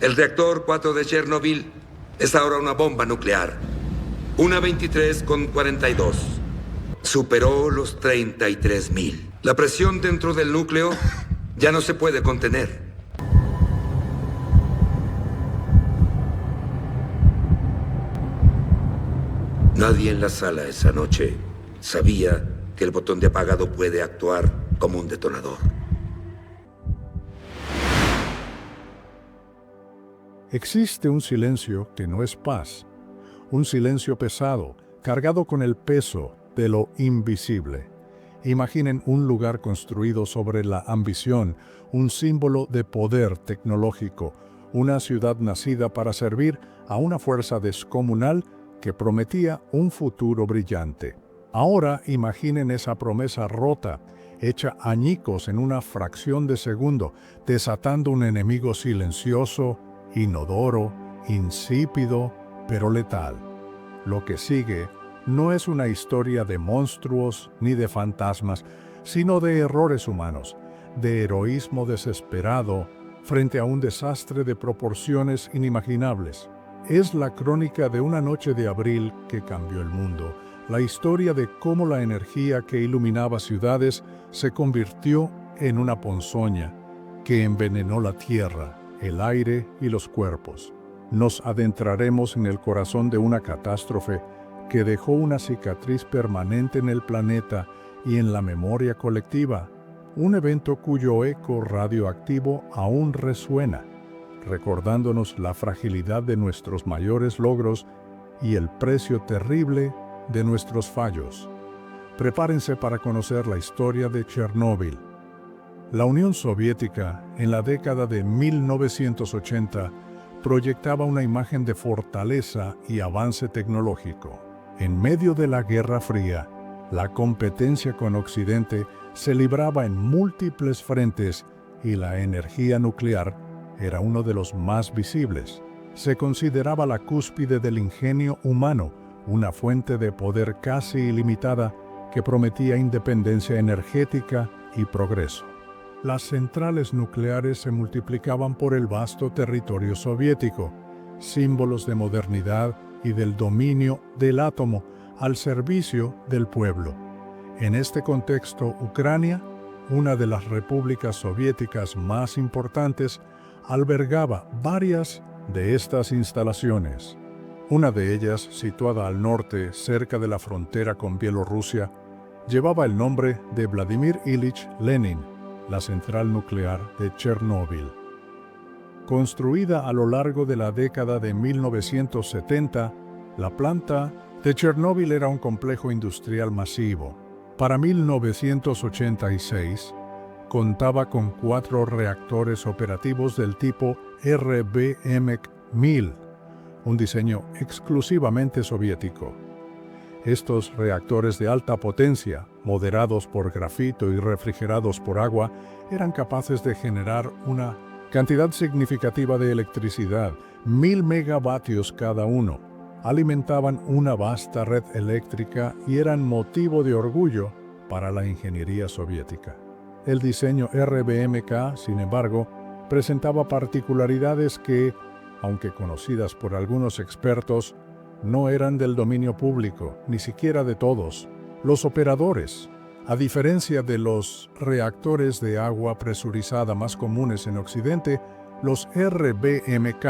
El reactor 4 de Chernobyl es ahora una bomba nuclear. Una 23,42. Superó los 33.000. La presión dentro del núcleo ya no se puede contener. Nadie en la sala esa noche sabía que el botón de apagado puede actuar como un detonador. Existe un silencio que no es paz, un silencio pesado, cargado con el peso de lo invisible. Imaginen un lugar construido sobre la ambición, un símbolo de poder tecnológico, una ciudad nacida para servir a una fuerza descomunal que prometía un futuro brillante. Ahora imaginen esa promesa rota, hecha añicos en una fracción de segundo, desatando un enemigo silencioso, inodoro, insípido, pero letal. Lo que sigue no es una historia de monstruos ni de fantasmas, sino de errores humanos, de heroísmo desesperado frente a un desastre de proporciones inimaginables. Es la crónica de una noche de abril que cambió el mundo, la historia de cómo la energía que iluminaba ciudades se convirtió en una ponzoña que envenenó la tierra, el aire y los cuerpos. Nos adentraremos en el corazón de una catástrofe que dejó una cicatriz permanente en el planeta y en la memoria colectiva, un evento cuyo eco radioactivo aún resuena, recordándonos la fragilidad de nuestros mayores logros y el precio terrible de nuestros fallos. Prepárense para conocer la historia de Chernóbil. La Unión Soviética, en la década de 1980, proyectaba una imagen de fortaleza y avance tecnológico. En medio de la Guerra Fría, la competencia con Occidente se libraba en múltiples frentes y la energía nuclear era uno de los más visibles. Se consideraba la cúspide del ingenio humano, una fuente de poder casi ilimitada que prometía independencia energética y progreso. Las centrales nucleares se multiplicaban por el vasto territorio soviético, símbolos de modernidad y del dominio del átomo al servicio del pueblo. En este contexto, Ucrania, una de las repúblicas soviéticas más importantes, albergaba varias de estas instalaciones. Una de ellas, situada al norte, cerca de la frontera con Bielorrusia, llevaba el nombre de Vladimir Ilich Lenin, la central nuclear de Chernóbil. Construida a lo largo de la década de 1970, la planta de Chernóbil era un complejo industrial masivo. Para 1986, contaba con 4 reactores operativos del tipo RBMK-1000, un diseño exclusivamente soviético. Estos reactores de alta potencia, moderados por grafito y refrigerados por agua, eran capaces de generar una cantidad significativa de electricidad, 1000 megavatios cada uno. Alimentaban una vasta red eléctrica y eran motivo de orgullo para la ingeniería soviética. El diseño RBMK, sin embargo, presentaba particularidades que, aunque conocidas por algunos expertos, no eran del dominio público, ni siquiera de todos. Los operadores, a diferencia de los reactores de agua presurizada más comunes en Occidente, los RBMK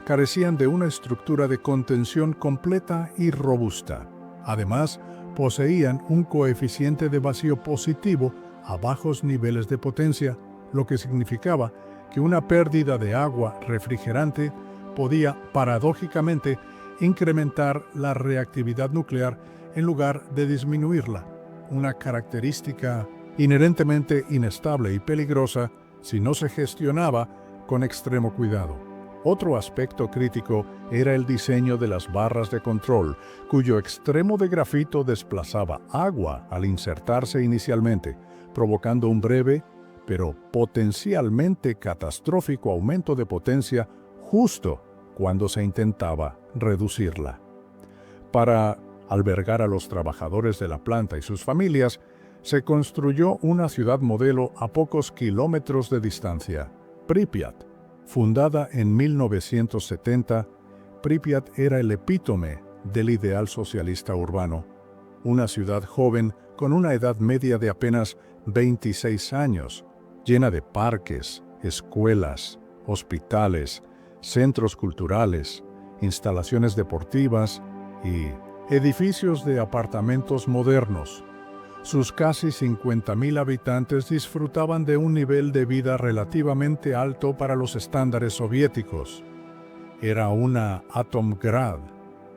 carecían de una estructura de contención completa y robusta. Además, poseían un coeficiente de vacío positivo a bajos niveles de potencia, lo que significaba que una pérdida de agua refrigerante podía, paradójicamente, incrementar la reactividad nuclear en lugar de disminuirla, una característica inherentemente inestable y peligrosa si no se gestionaba con extremo cuidado. Otro aspecto crítico era el diseño de las barras de control, cuyo extremo de grafito desplazaba agua al insertarse inicialmente, provocando un breve, pero potencialmente catastrófico aumento de potencia justo cuando se intentaba reducirla. Para albergar a los trabajadores de la planta y sus familias, se construyó una ciudad modelo a pocos kilómetros de distancia, Pripyat. Fundada en 1970, Pripyat era el epítome del ideal socialista urbano. Una ciudad joven con una edad media de apenas 26 años, llena de parques, escuelas, hospitales, centros culturales, instalaciones deportivas y edificios de apartamentos modernos. Sus casi 50.000 habitantes disfrutaban de un nivel de vida relativamente alto para los estándares soviéticos. Era una Atomgrad,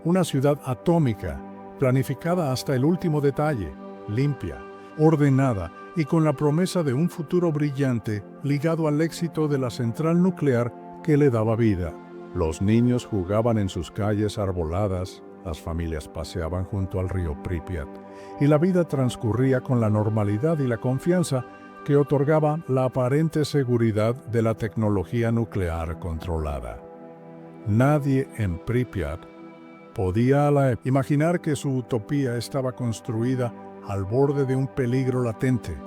una ciudad atómica, planificada hasta el último detalle, limpia, ordenada y con la promesa de un futuro brillante ligado al éxito de la central nuclear que le daba vida. Los niños jugaban en sus calles arboladas, las familias paseaban junto al río Pripyat, y la vida transcurría con la normalidad y la confianza que otorgaba la aparente seguridad de la tecnología nuclear controlada. Nadie en Pripyat podía imaginar que su utopía estaba construida al borde de un peligro latente,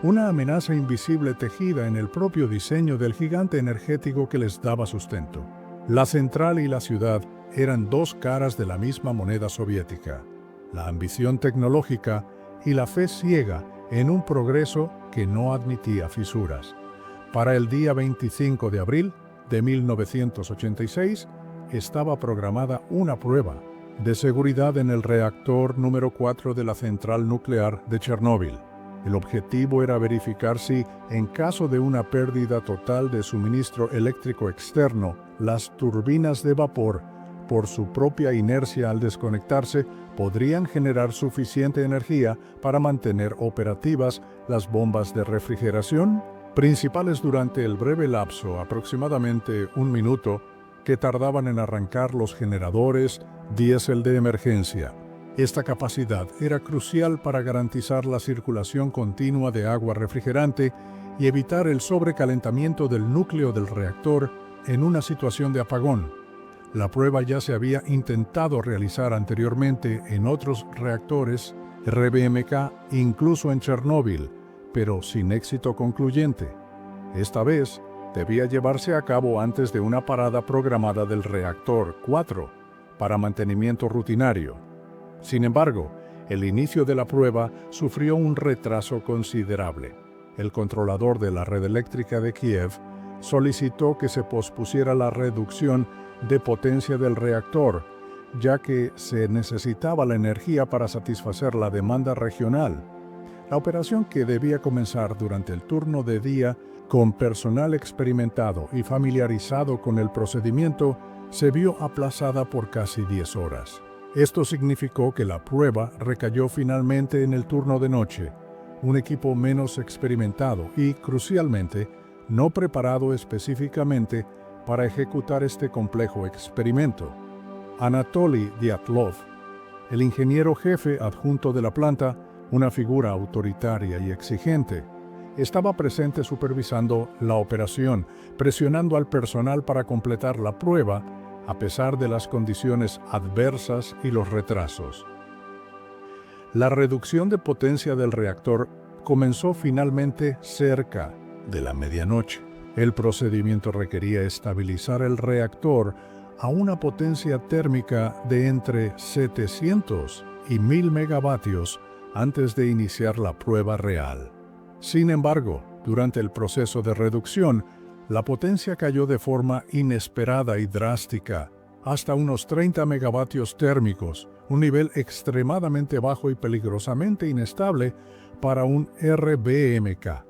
una amenaza invisible tejida en el propio diseño del gigante energético que les daba sustento. La central y la ciudad eran dos caras de la misma moneda soviética, la ambición tecnológica y la fe ciega en un progreso que no admitía fisuras. Para el día 25 de abril de 1986 estaba programada una prueba de seguridad en el reactor número 4 de la central nuclear de Chernóbil. El objetivo era verificar si, en caso de una pérdida total de suministro eléctrico externo, las turbinas de vapor, por su propia inercia al desconectarse, podrían generar suficiente energía para mantener operativas las bombas de refrigeración, principales durante el breve lapso, aproximadamente 1 minuto, que tardaban en arrancar los generadores diésel de emergencia. Esta capacidad era crucial para garantizar la circulación continua de agua refrigerante y evitar el sobrecalentamiento del núcleo del reactor en una situación de apagón. La prueba ya se había intentado realizar anteriormente en otros reactores RBMK, incluso en Chernóbil, pero sin éxito concluyente. Esta vez debía llevarse a cabo antes de una parada programada del reactor 4 para mantenimiento rutinario. Sin embargo, el inicio de la prueba sufrió un retraso considerable. El controlador de la red eléctrica de Kiev solicitó que se pospusiera la reducción de potencia del reactor, ya que se necesitaba la energía para satisfacer la demanda regional. La operación, que debía comenzar durante el turno de día con personal experimentado y familiarizado con el procedimiento, se vio aplazada por casi 10 horas. Esto significó que la prueba recayó finalmente en el turno de noche, un equipo menos experimentado y, crucialmente, no preparado específicamente para ejecutar este complejo experimento. Anatoly Dyatlov, el ingeniero jefe adjunto de la planta, una figura autoritaria y exigente, estaba presente supervisando la operación, presionando al personal para completar la prueba, a pesar de las condiciones adversas y los retrasos. La reducción de potencia del reactor comenzó finalmente cerca de la medianoche. El procedimiento requería estabilizar el reactor a una potencia térmica de entre 700 y 1000 megavatios antes de iniciar la prueba real. Sin embargo, durante el proceso de reducción, la potencia cayó de forma inesperada y drástica, hasta unos 30 megavatios térmicos, un nivel extremadamente bajo y peligrosamente inestable para un RBMK.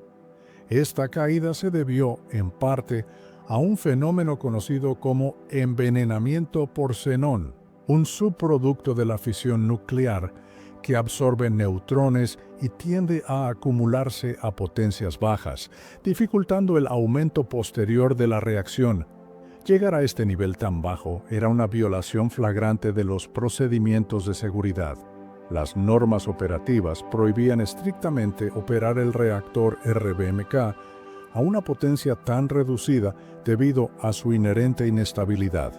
Esta caída se debió, en parte, a un fenómeno conocido como envenenamiento por xenón, un subproducto de la fisión nuclear que absorbe neutrones y tiende a acumularse a potencias bajas, dificultando el aumento posterior de la reacción. Llegar a este nivel tan bajo era una violación flagrante de los procedimientos de seguridad. Las normas operativas prohibían estrictamente operar el reactor RBMK a una potencia tan reducida debido a su inherente inestabilidad.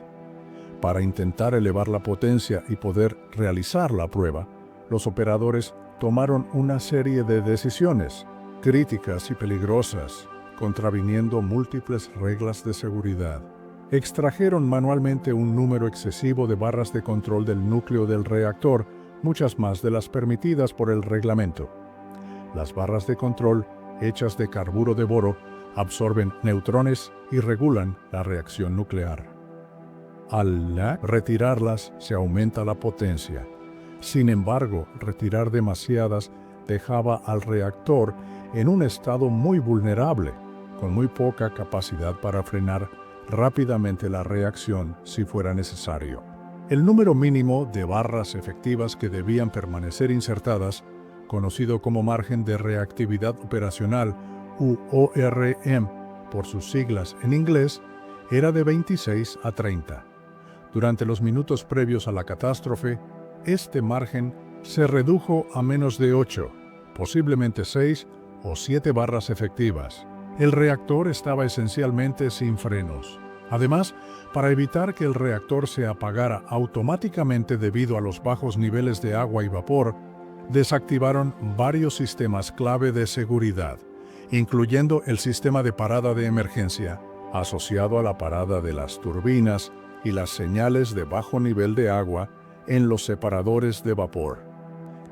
Para intentar elevar la potencia y poder realizar la prueba, los operadores tomaron una serie de decisiones críticas y peligrosas contraviniendo múltiples reglas de seguridad. Extrajeron manualmente un número excesivo de barras de control del núcleo del reactor, muchas más de las permitidas por el reglamento. Las barras de control, hechas de carburo de boro, absorben neutrones y regulan la reacción nuclear. Al retirarlas, se aumenta la potencia. Sin embargo, retirar demasiadas dejaba al reactor en un estado muy vulnerable, con muy poca capacidad para frenar rápidamente la reacción si fuera necesario. El número mínimo de barras efectivas que debían permanecer insertadas, conocido como margen de reactividad operacional u ORM por sus siglas en inglés, era de 26 a 30. Durante los minutos previos a la catástrofe, este margen se redujo a menos de 8, posiblemente 6 o 7 barras efectivas. El reactor estaba esencialmente sin frenos. Además, para evitar que el reactor se apagara automáticamente debido a los bajos niveles de agua y vapor, desactivaron varios sistemas clave de seguridad, incluyendo el sistema de parada de emergencia, asociado a la parada de las turbinas y las señales de bajo nivel de agua en los separadores de vapor.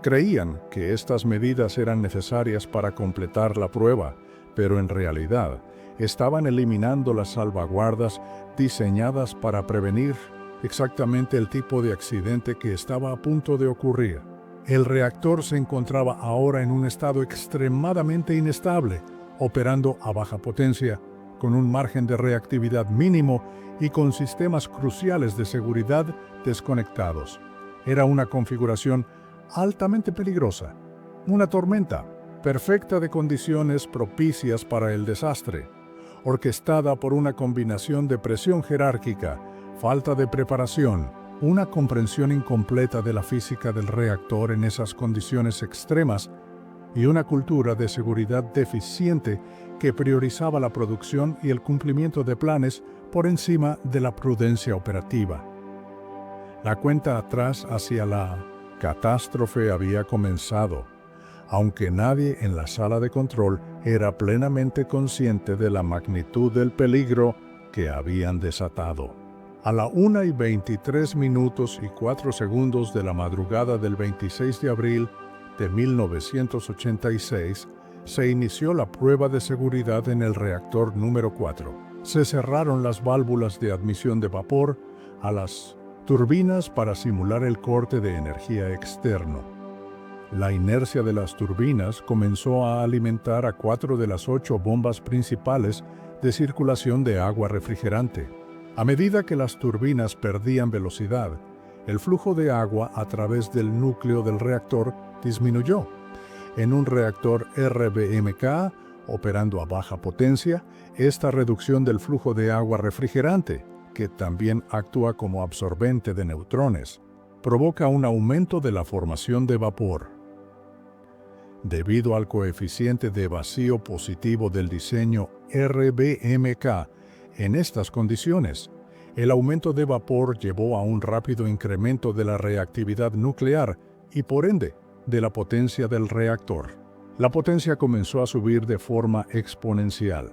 Creían que estas medidas eran necesarias para completar la prueba, pero en realidad estaban eliminando las salvaguardas diseñadas para prevenir exactamente el tipo de accidente que estaba a punto de ocurrir. El reactor se encontraba ahora en un estado extremadamente inestable, operando a baja potencia, con un margen de reactividad mínimo y con sistemas cruciales de seguridad desconectados. Era una configuración altamente peligrosa, una tormenta perfecta de condiciones propicias para el desastre, orquestada por una combinación de presión jerárquica, falta de preparación, una comprensión incompleta de la física del reactor en esas condiciones extremas y una cultura de seguridad deficiente que priorizaba la producción y el cumplimiento de planes por encima de la prudencia operativa. La cuenta atrás hacia la catástrofe había comenzado, aunque nadie en la sala de control era plenamente consciente de la magnitud del peligro que habían desatado. A la 1:23 de la madrugada del 26 de abril de 1986, se inició la prueba de seguridad en el reactor número 4. Se cerraron las válvulas de admisión de vapor a las turbinas para simular el corte de energía externo. La inercia de las turbinas comenzó a alimentar a 4 de las 8 bombas principales de circulación de agua refrigerante. A medida que las turbinas perdían velocidad, el flujo de agua a través del núcleo del reactor disminuyó. En un reactor RBMK, operando a baja potencia, esta reducción del flujo de agua refrigerante, que también actúa como absorbente de neutrones, provoca un aumento de la formación de vapor. Debido al coeficiente de vacío positivo del diseño RBMK, en estas condiciones, el aumento de vapor llevó a un rápido incremento de la reactividad nuclear y, por ende, de la potencia del reactor. La potencia comenzó a subir de forma exponencial.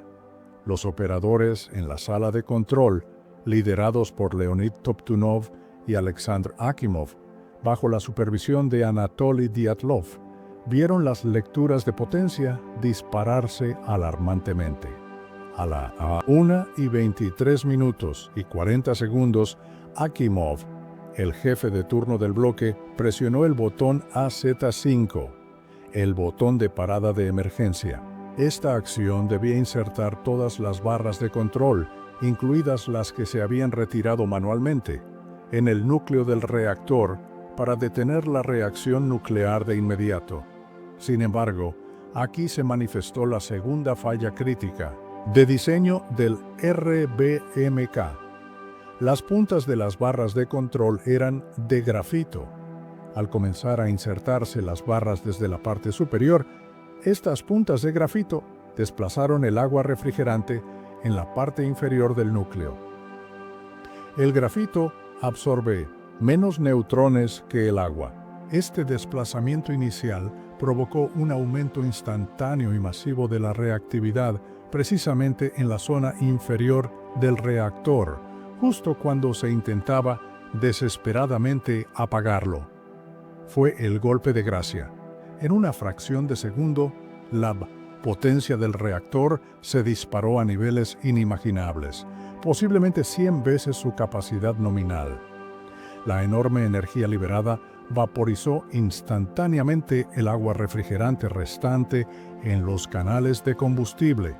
Los operadores en la sala de control, liderados por Leonid Toptunov y Alexander Akimov, bajo la supervisión de Anatoly Dyatlov, vieron las lecturas de potencia dispararse alarmantemente. A la 1:23 Akimov, el jefe de turno del bloque, presionó el botón AZ5, el botón de parada de emergencia. Esta acción debía insertar todas las barras de control, incluidas las que se habían retirado manualmente, en el núcleo del reactor para detener la reacción nuclear de inmediato. Sin embargo, aquí se manifestó la segunda falla crítica de diseño del RBMK. Las puntas de las barras de control eran de grafito. Al comenzar a insertarse las barras desde la parte superior, estas puntas de grafito desplazaron el agua refrigerante en la parte inferior del núcleo. El grafito absorbe menos neutrones que el agua. Este desplazamiento inicial provocó un aumento instantáneo y masivo de la reactividad precisamente en la zona inferior del reactor, justo cuando se intentaba desesperadamente apagarlo. Fue el golpe de gracia. En una fracción de segundo, la potencia del reactor se disparó a niveles inimaginables, posiblemente 100 veces su capacidad nominal. La enorme energía liberada vaporizó instantáneamente el agua refrigerante restante en los canales de combustible.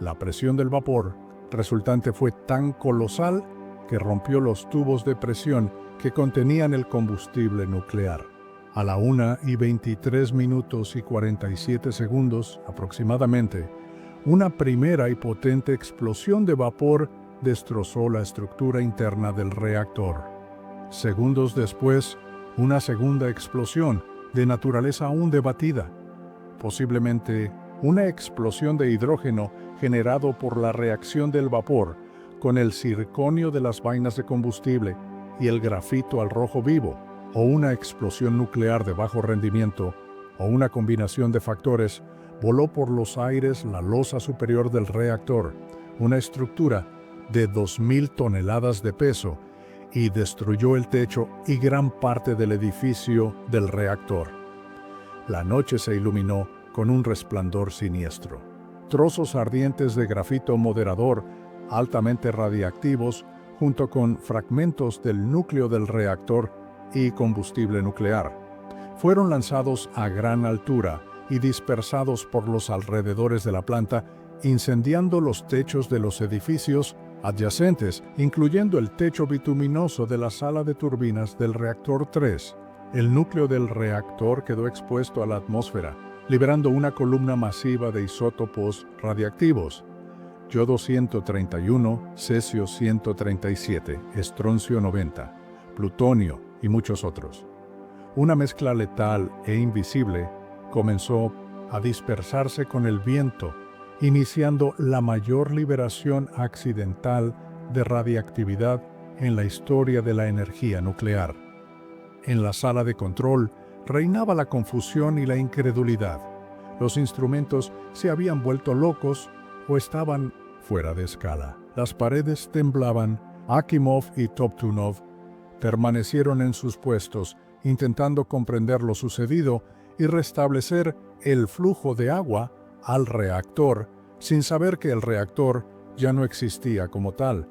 La presión del vapor resultante fue tan colosal que rompió los tubos de presión que contenían el combustible nuclear. A la 1:23:47 aproximadamente, una primera y potente explosión de vapor destrozó la estructura interna del reactor. Segundos después, una segunda explosión de naturaleza aún debatida, posiblemente una explosión de hidrógeno generado por la reacción del vapor con el circonio de las vainas de combustible y el grafito al rojo vivo, o una explosión nuclear de bajo rendimiento, o una combinación de factores, voló por los aires la losa superior del reactor, una estructura de 2.000 toneladas de peso, y destruyó el techo y gran parte del edificio del reactor. La noche se iluminó con un resplandor siniestro. Trozos ardientes de grafito moderador, altamente radiactivos, junto con fragmentos del núcleo del reactor y combustible nuclear, fueron lanzados a gran altura y dispersados por los alrededores de la planta, incendiando los techos de los edificios adyacentes, incluyendo el techo bituminoso de la sala de turbinas del reactor 3. El núcleo del reactor quedó expuesto a la atmósfera, liberando una columna masiva de isótopos radiactivos: yodo 131, cesio 137, estroncio 90, plutonio y muchos otros. Una mezcla letal e invisible comenzó a dispersarse con el viento, iniciando la mayor liberación accidental de radiactividad en la historia de la energía nuclear. En la sala de control reinaba la confusión y la incredulidad. Los instrumentos se habían vuelto locos o estaban fuera de escala. Las paredes temblaban. Akimov y Toptunov permanecieron en sus puestos, intentando comprender lo sucedido y restablecer el flujo de agua al reactor, sin saber que el reactor ya no existía como tal.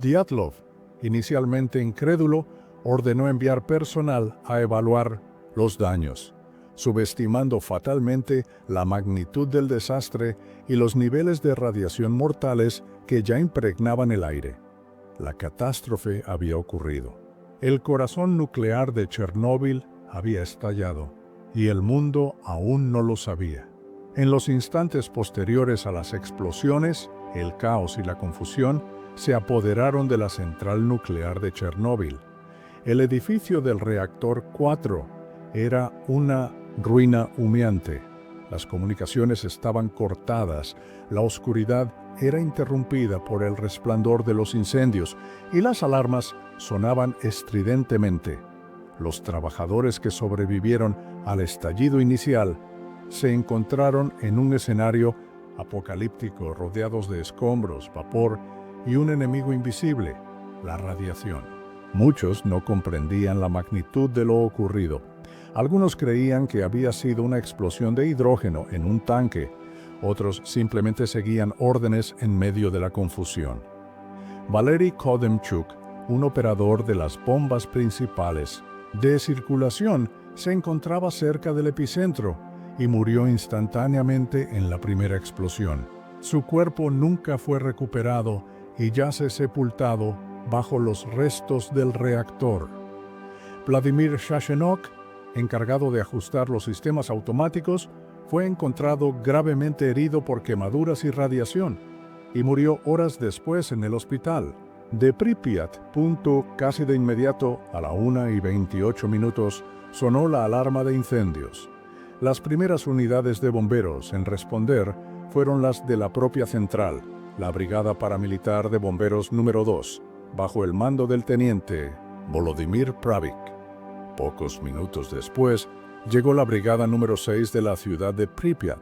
Dyatlov, inicialmente incrédulo, ordenó enviar personal a evaluar los daños, subestimando fatalmente la magnitud del desastre y los niveles de radiación mortales que ya impregnaban el aire. La catástrofe había ocurrido. El corazón nuclear de Chernóbil había estallado, y el mundo aún no lo sabía. En los instantes posteriores a las explosiones, el caos y la confusión se apoderaron de la central nuclear de Chernóbil. El edificio del reactor 4 era una ruina humeante. Las comunicaciones estaban cortadas, la oscuridad era interrumpida por el resplandor de los incendios y las alarmas sonaban estridentemente. Los trabajadores que sobrevivieron al estallido inicial se encontraron en un escenario apocalíptico rodeados de escombros, vapor y un enemigo invisible, la radiación. Muchos no comprendían la magnitud de lo ocurrido. Algunos creían que había sido una explosión de hidrógeno en un tanque. Otros simplemente seguían órdenes en medio de la confusión. Valery Kodemchuk, un operador de las bombas principales de circulación, se encontraba cerca del epicentro y murió instantáneamente en la primera explosión. Su cuerpo nunca fue recuperado y yace sepultado bajo los restos del reactor. Vladimir Shashenok, encargado de ajustar los sistemas automáticos, fue encontrado gravemente herido por quemaduras y radiación y murió horas después en el hospital. De Pripyat, casi de inmediato, a la 1:28, sonó la alarma de incendios. Las primeras unidades de bomberos en responder fueron las de la propia central, la Brigada Paramilitar de Bomberos número 2, bajo el mando del teniente Volodymyr Pravik. Pocos minutos después, llegó la brigada número 6 de la ciudad de Pripyat,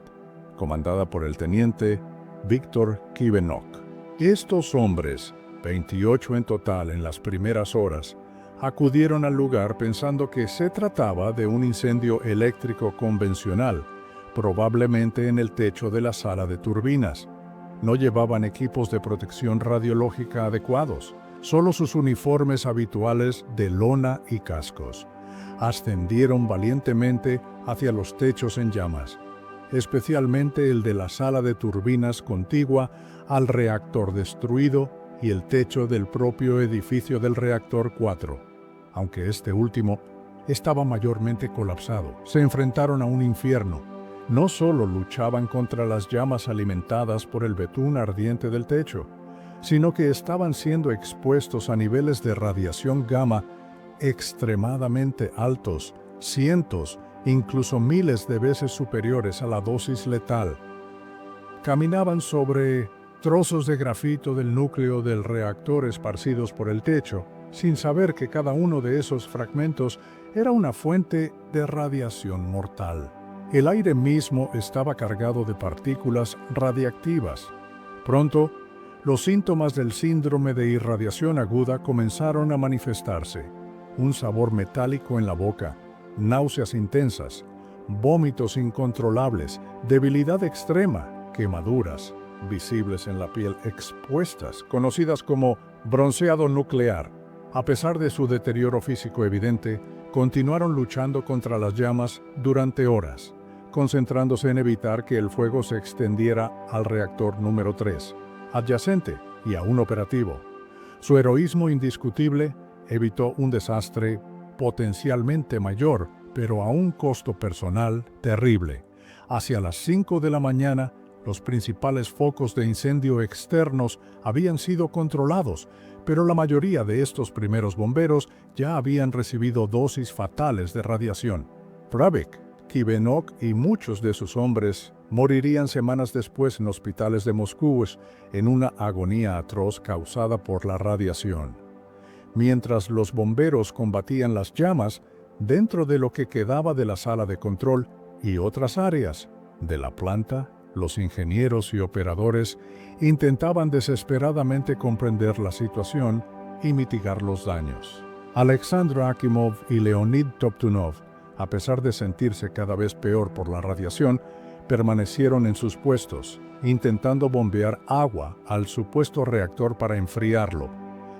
comandada por el teniente Víctor Kivenoch. Estos hombres, 28 en total en las primeras horas, acudieron al lugar pensando que se trataba de un incendio eléctrico convencional, probablemente en el techo de la sala de turbinas. No llevaban equipos de protección radiológica adecuados, solo sus uniformes habituales de lona y cascos. Ascendieron valientemente hacia los techos en llamas, especialmente el de la sala de turbinas contigua al reactor destruido y el techo del propio edificio del reactor 4, aunque este último estaba mayormente colapsado. Se enfrentaron a un infierno. No solo luchaban contra las llamas alimentadas por el betún ardiente del techo, sino que estaban siendo expuestos a niveles de radiación gamma extremadamente altos, cientos, incluso miles de veces superiores a la dosis letal. Caminaban sobre trozos de grafito del núcleo del reactor esparcidos por el techo, sin saber que cada uno de esos fragmentos era una fuente de radiación mortal. El aire mismo estaba cargado de partículas radiactivas. Pronto, los síntomas del síndrome de irradiación aguda comenzaron a manifestarse. Un sabor metálico en la boca, náuseas intensas, vómitos incontrolables, debilidad extrema, quemaduras visibles en la piel expuestas, conocidas como bronceado nuclear. A pesar de su deterioro físico evidente, continuaron luchando contra las llamas durante horas, concentrándose en evitar que el fuego se extendiera al reactor número 3, adyacente y aún operativo. Su heroísmo indiscutible evitó un desastre potencialmente mayor, pero a un costo personal terrible. Hacia las 5 de la mañana, los principales focos de incendio externos habían sido controlados, pero la mayoría de estos primeros bomberos ya habían recibido dosis fatales de radiación. Pravik, Kivenoch y muchos de sus hombres morirían semanas después en hospitales de Moscú en una agonía atroz causada por la radiación. Mientras los bomberos combatían las llamas, dentro de lo que quedaba de la sala de control y otras áreas de la planta, los ingenieros y operadores intentaban desesperadamente comprender la situación y mitigar los daños. Alexander Akimov y Leonid Toptunov, a pesar de sentirse cada vez peor por la radiación, permanecieron en sus puestos, intentando bombear agua al supuesto reactor para enfriarlo,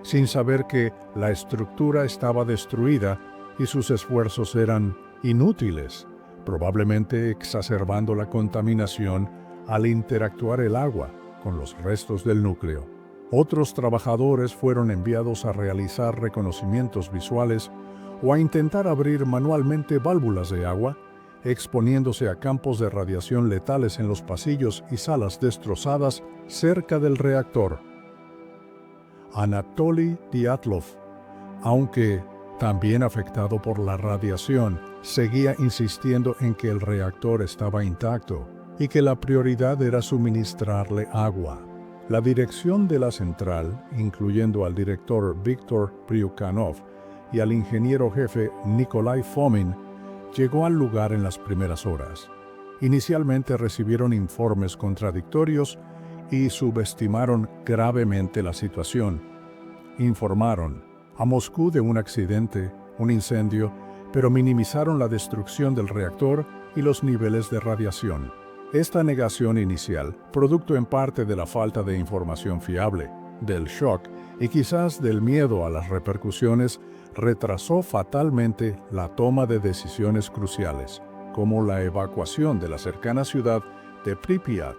sin saber que la estructura estaba destruida y sus esfuerzos eran inútiles, probablemente exacerbando la contaminación al interactuar el agua con los restos del núcleo. Otros trabajadores fueron enviados a realizar reconocimientos visuales o a intentar abrir manualmente válvulas de agua, exponiéndose a campos de radiación letales en los pasillos y salas destrozadas cerca del reactor. Anatoly Dyatlov, aunque también afectado por la radiación, seguía insistiendo en que el reactor estaba intacto y que la prioridad era suministrarle agua. La dirección de la central, incluyendo al director Víctor Priukhanov y al ingeniero jefe Nikolai Fomin, llegó al lugar en las primeras horas. Inicialmente recibieron informes contradictorios y subestimaron gravemente la situación. Informaron a Moscú de un accidente, un incendio, pero minimizaron la destrucción del reactor y los niveles de radiación. Esta negación inicial, producto en parte de la falta de información fiable, del shock y quizás del miedo a las repercusiones, retrasó fatalmente la toma de decisiones cruciales, como la evacuación de la cercana ciudad de Pripyat.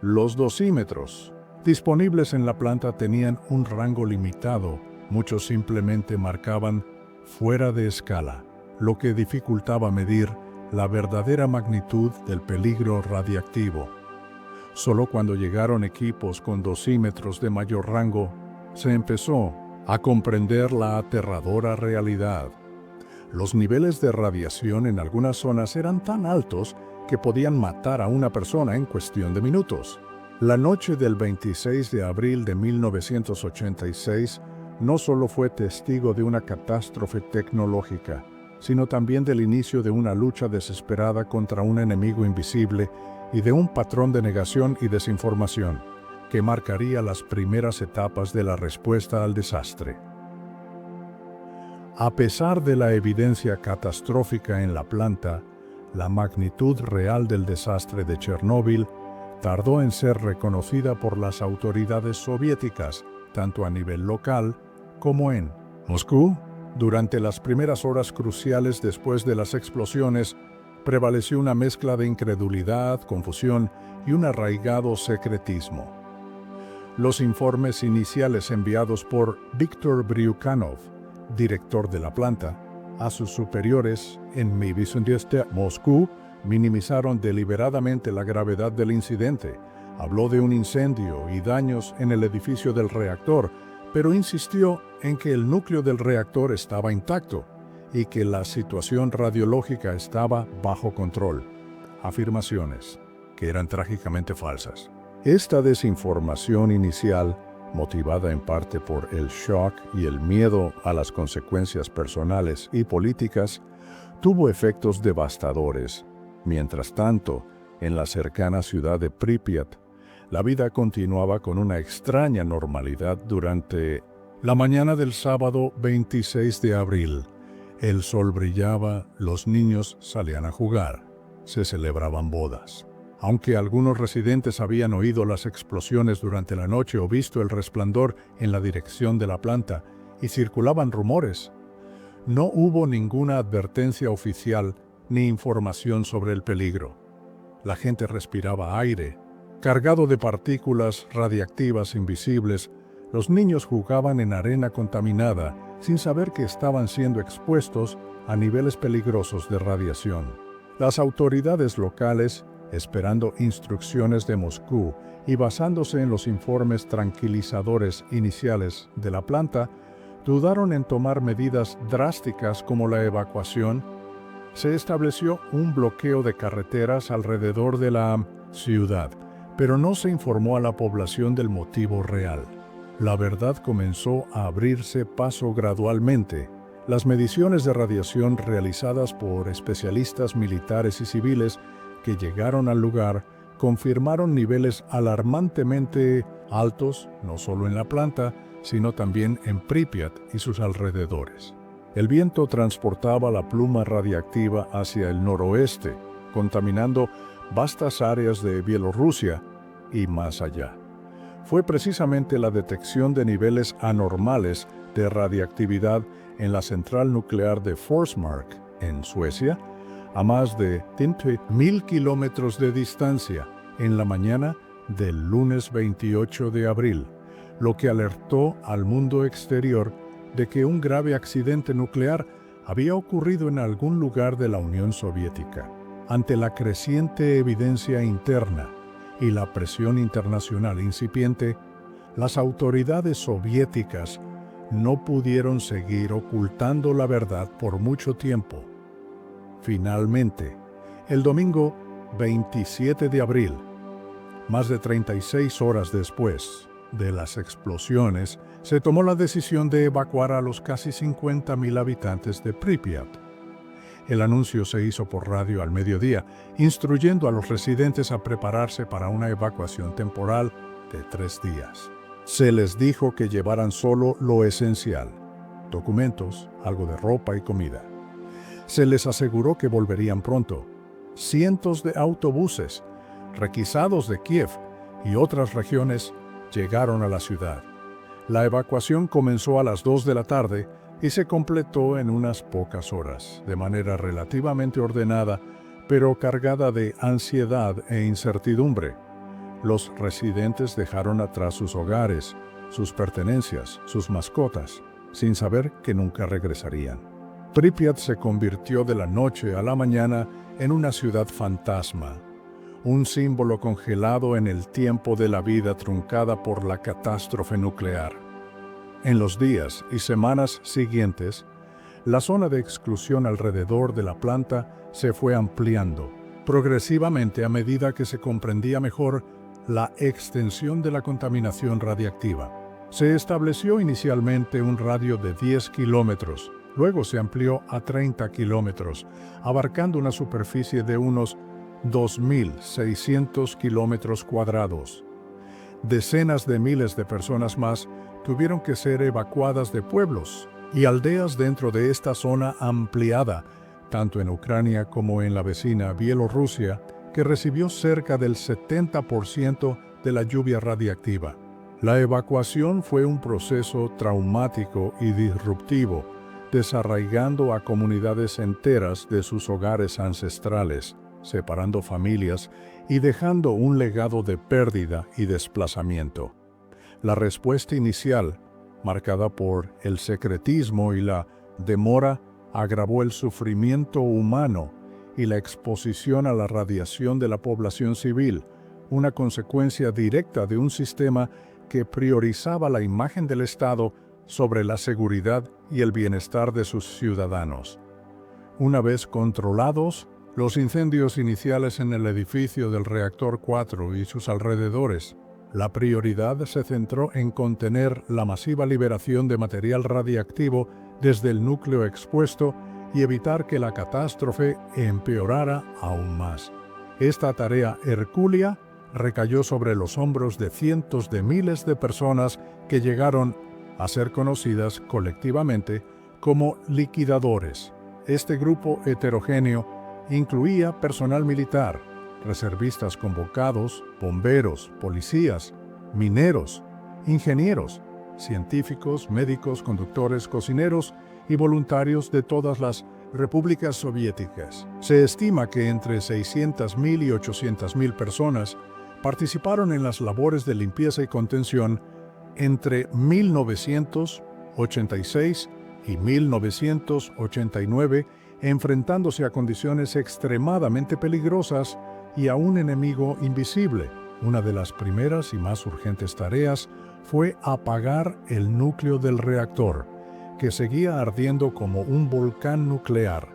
Los dosímetros disponibles en la planta tenían un rango limitado, muchos simplemente marcaban fuera de escala, lo que dificultaba medir la verdadera magnitud del peligro radiactivo. Solo cuando llegaron equipos con dosímetros de mayor rango, se empezó a comprender la aterradora realidad. Los niveles de radiación en algunas zonas eran tan altos que podían matar a una persona en cuestión de minutos. La noche del 26 de abril de 1986 no solo fue testigo de una catástrofe tecnológica, sino también del inicio de una lucha desesperada contra un enemigo invisible y de un patrón de negación y desinformación que marcaría las primeras etapas de la respuesta al desastre. A pesar de la evidencia catastrófica en la planta, la magnitud real del desastre de Chernóbil tardó en ser reconocida por las autoridades soviéticas, tanto a nivel local como en Moscú. Durante las primeras horas cruciales después de las explosiones, prevaleció una mezcla de incredulidad, confusión y un arraigado secretismo. Los informes iniciales enviados por Viktor Bryukhanov, director de la planta, a sus superiores en Moscú, minimizaron deliberadamente la gravedad del incidente. Habló de un incendio y daños en el edificio del reactor, pero insistió en que el núcleo del reactor estaba intacto y que la situación radiológica estaba bajo control. Afirmaciones que eran trágicamente falsas. Esta desinformación inicial, motivada en parte por el shock y el miedo a las consecuencias personales y políticas, tuvo efectos devastadores. Mientras tanto, en la cercana ciudad de Pripyat, la vida continuaba con una extraña normalidad durante la mañana del sábado 26 de abril. El sol brillaba, los niños salían a jugar, se celebraban bodas. Aunque algunos residentes habían oído las explosiones durante la noche o visto el resplandor en la dirección de la planta y circulaban rumores, no hubo ninguna advertencia oficial ni información sobre el peligro. La gente respiraba aire, cargado de partículas radiactivas invisibles. Los niños jugaban en arena contaminada sin saber que estaban siendo expuestos a niveles peligrosos de radiación. Las autoridades locales, esperando instrucciones de Moscú y basándose en los informes tranquilizadores iniciales de la planta, dudaron en tomar medidas drásticas como la evacuación. Se estableció un bloqueo de carreteras alrededor de la ciudad, pero no se informó a la población del motivo real. La verdad comenzó a abrirse paso gradualmente. Las mediciones de radiación realizadas por especialistas militares y civiles que llegaron al lugar confirmaron niveles alarmantemente altos, no solo en la planta, sino también en Pripyat y sus alrededores. El viento transportaba la pluma radiactiva hacia el noroeste, contaminando vastas áreas de Bielorrusia y más allá. Fue precisamente la detección de niveles anormales de radiactividad en la central nuclear de Forsmark, en Suecia, a más de 10.000 kilómetros de distancia, en la mañana del lunes 28 de abril, lo que alertó al mundo exterior de que un grave accidente nuclear había ocurrido en algún lugar de la Unión Soviética. Ante la creciente evidencia interna y la presión internacional incipiente, las autoridades soviéticas no pudieron seguir ocultando la verdad por mucho tiempo. Finalmente, el domingo 27 de abril, más de 36 horas después de las explosiones, se tomó la decisión de evacuar a los casi 50.000 habitantes de Pripyat. El anuncio se hizo por radio al mediodía, instruyendo a los residentes a prepararse para una evacuación temporal de 3 días. Se les dijo que llevaran solo lo esencial: documentos, algo de ropa y comida. Se les aseguró que volverían pronto. Cientos de autobuses, requisados de Kiev y otras regiones, llegaron a la ciudad. La evacuación comenzó a las 2 de la tarde y se completó en unas pocas horas, de manera relativamente ordenada, pero cargada de ansiedad e incertidumbre. Los residentes dejaron atrás sus hogares, sus pertenencias, sus mascotas, sin saber que nunca regresarían. Pripyat se convirtió de la noche a la mañana en una ciudad fantasma, un símbolo congelado en el tiempo de la vida truncada por la catástrofe nuclear. En los días y semanas siguientes, la zona de exclusión alrededor de la planta se fue ampliando progresivamente a medida que se comprendía mejor la extensión de la contaminación radiactiva. Se estableció inicialmente un radio de 10 kilómetros, Luego se amplió a 30 kilómetros, abarcando una superficie de unos 2.600 kilómetros cuadrados. Decenas de miles de personas más tuvieron que ser evacuadas de pueblos y aldeas dentro de esta zona ampliada, tanto en Ucrania como en la vecina Bielorrusia, que recibió cerca del 70% de la lluvia radiactiva. La evacuación fue un proceso traumático y disruptivo, desarraigando a comunidades enteras de sus hogares ancestrales, separando familias y dejando un legado de pérdida y desplazamiento. La respuesta inicial, marcada por el secretismo y la demora, agravó el sufrimiento humano y la exposición a la radiación de la población civil, una consecuencia directa de un sistema que priorizaba la imagen del Estado sobre la seguridad y el bienestar de sus ciudadanos. Una vez controlados, los incendios iniciales en el edificio del reactor 4 y sus alrededores, la prioridad se centró en contener la masiva liberación de material radiactivo desde el núcleo expuesto y evitar que la catástrofe empeorara aún más. Esta tarea hercúlea recayó sobre los hombros de cientos de miles de personas que llegaron a ser conocidas colectivamente como liquidadores. Este grupo heterogéneo incluía personal militar, reservistas convocados, bomberos, policías, mineros, ingenieros, científicos, médicos, conductores, cocineros y voluntarios de todas las repúblicas soviéticas. Se estima que entre 600.000 y 800.000 personas participaron en las labores de limpieza y contención entre 1986 y 1989, enfrentándose a condiciones extremadamente peligrosas y a un enemigo invisible. Una de las primeras y más urgentes tareas fue apagar el núcleo del reactor, que seguía ardiendo como un volcán nuclear,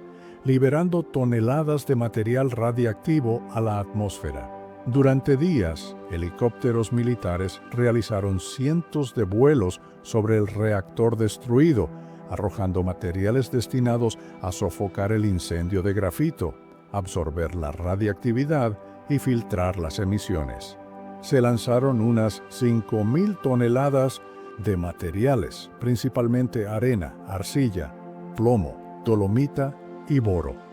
liberando toneladas de material radiactivo a la atmósfera. Durante días, helicópteros militares realizaron cientos de vuelos sobre el reactor destruido, arrojando materiales destinados a sofocar el incendio de grafito, absorber la radiactividad y filtrar las emisiones. Se lanzaron unas 5.000 toneladas de materiales, principalmente arena, arcilla, plomo, dolomita y boro.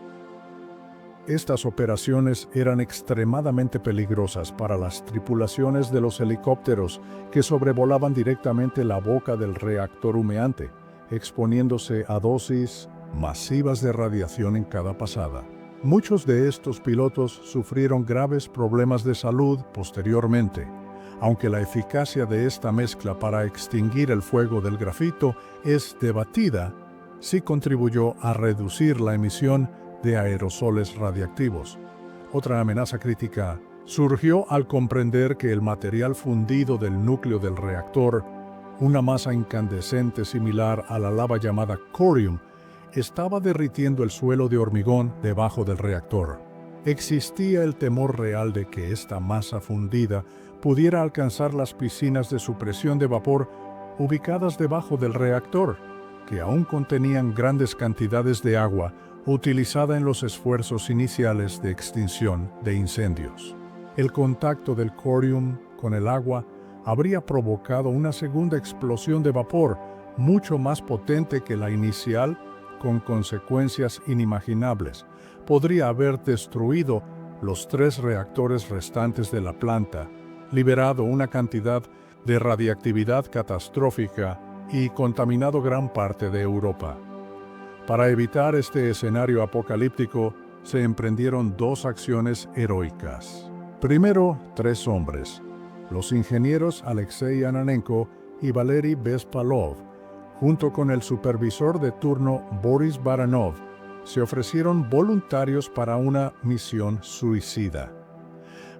Estas operaciones eran extremadamente peligrosas para las tripulaciones de los helicópteros que sobrevolaban directamente la boca del reactor humeante, exponiéndose a dosis masivas de radiación en cada pasada. Muchos de estos pilotos sufrieron graves problemas de salud posteriormente, aunque la eficacia de esta mezcla para extinguir el fuego del grafito es debatida, sí contribuyó a reducir la emisión de aerosoles radiactivos. Otra amenaza crítica surgió al comprender que el material fundido del núcleo del reactor, una masa incandescente similar a la lava llamada corium, estaba derritiendo el suelo de hormigón debajo del reactor. Existía el temor real de que esta masa fundida pudiera alcanzar las piscinas de supresión de vapor ubicadas debajo del reactor, que aún contenían grandes cantidades de agua utilizada en los esfuerzos iniciales de extinción de incendios. El contacto del corium con el agua habría provocado una segunda explosión de vapor mucho más potente que la inicial, con consecuencias inimaginables. Podría haber destruido los 3 reactores restantes de la planta, liberado una cantidad de radiactividad catastrófica y contaminado gran parte de Europa. Para evitar este escenario apocalíptico, se emprendieron 2 acciones heroicas. Primero, 3 hombres, los ingenieros Alexei Ananenko y Valery Bespalov, junto con el supervisor de turno Boris Baranov, se ofrecieron voluntarios para una misión suicida: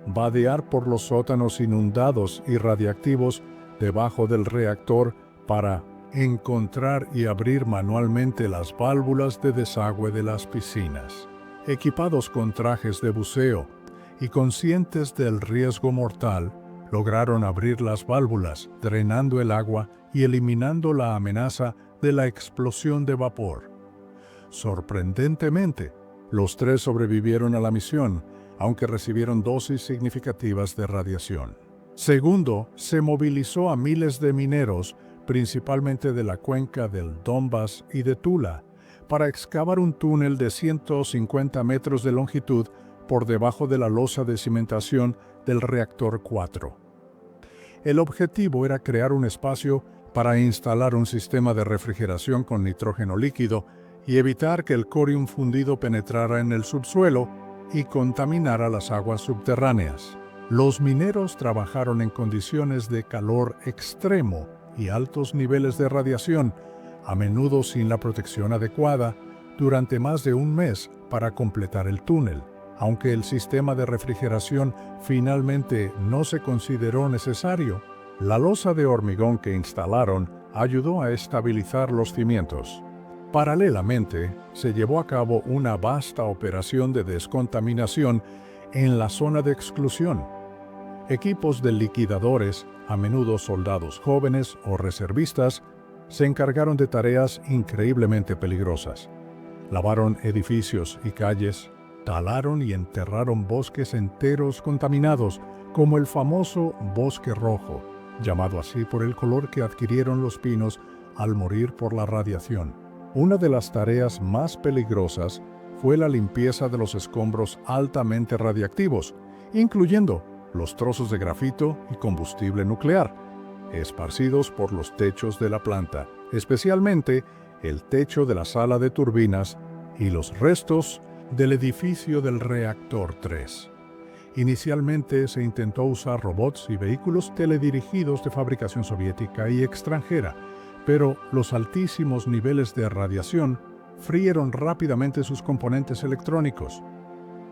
vadear por los sótanos inundados y radiactivos debajo del reactor para encontrar y abrir manualmente las válvulas de desagüe de las piscinas. Equipados con trajes de buceo y conscientes del riesgo mortal, lograron abrir las válvulas, drenando el agua y eliminando la amenaza de la explosión de vapor. sorprendentemente, los 3 sobrevivieron a la misión, aunque recibieron dosis significativas de radiación. Segundo, se movilizó a miles de mineros, principalmente de la cuenca del Donbass y de Tula, para excavar un túnel de 150 metros de longitud por debajo de la losa de cimentación del reactor 4. El objetivo era crear un espacio para instalar un sistema de refrigeración con nitrógeno líquido y evitar que el corium fundido penetrara en el subsuelo y contaminara las aguas subterráneas. Los mineros trabajaron en condiciones de calor extremo y altos niveles de radiación, a menudo sin la protección adecuada, durante más de un mes para completar el túnel. Aunque el sistema de refrigeración finalmente no se consideró necesario, la losa de hormigón que instalaron ayudó a estabilizar los cimientos. Paralelamente, se llevó a cabo una vasta operación de descontaminación en la zona de exclusión. Equipos de liquidadores, a menudo soldados jóvenes o reservistas, se encargaron de tareas increíblemente peligrosas. Lavaron edificios y calles, talaron y enterraron bosques enteros contaminados, como el famoso Bosque Rojo, llamado así por el color que adquirieron los pinos al morir por la radiación. Una de las tareas más peligrosas fue la limpieza de los escombros altamente radiactivos, incluyendo los trozos de grafito y combustible nuclear, esparcidos por los techos de la planta, especialmente el techo de la sala de turbinas y los restos del edificio del reactor 3. Inicialmente se intentó usar robots y vehículos teledirigidos de fabricación soviética y extranjera, pero los altísimos niveles de radiación frieron rápidamente sus componentes electrónicos.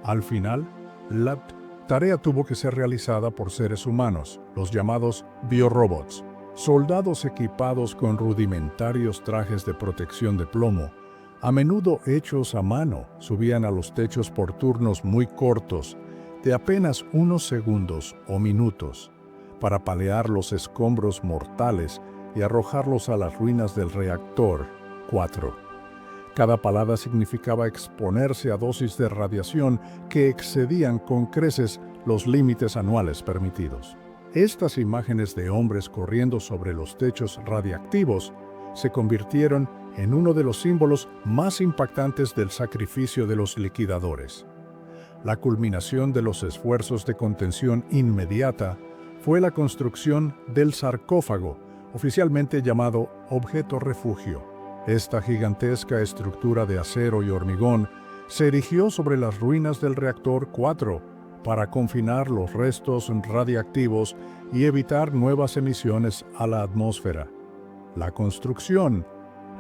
Al final, la tarea tuvo que ser realizada por seres humanos, los llamados biorobots, soldados equipados con rudimentarios trajes de protección de plomo, a menudo hechos a mano, subían a los techos por turnos muy cortos, de apenas unos segundos o minutos, para palear los escombros mortales y arrojarlos a las ruinas del reactor 4. Cada palada significaba exponerse a dosis de radiación que excedían con creces los límites anuales permitidos. Estas imágenes de hombres corriendo sobre los techos radiactivos se convirtieron en uno de los símbolos más impactantes del sacrificio de los liquidadores. La culminación de los esfuerzos de contención inmediata fue la construcción del sarcófago, oficialmente llamado Objeto Refugio. Esta gigantesca estructura de acero y hormigón se erigió sobre las ruinas del reactor 4 para confinar los restos radiactivos y evitar nuevas emisiones a la atmósfera. La construcción,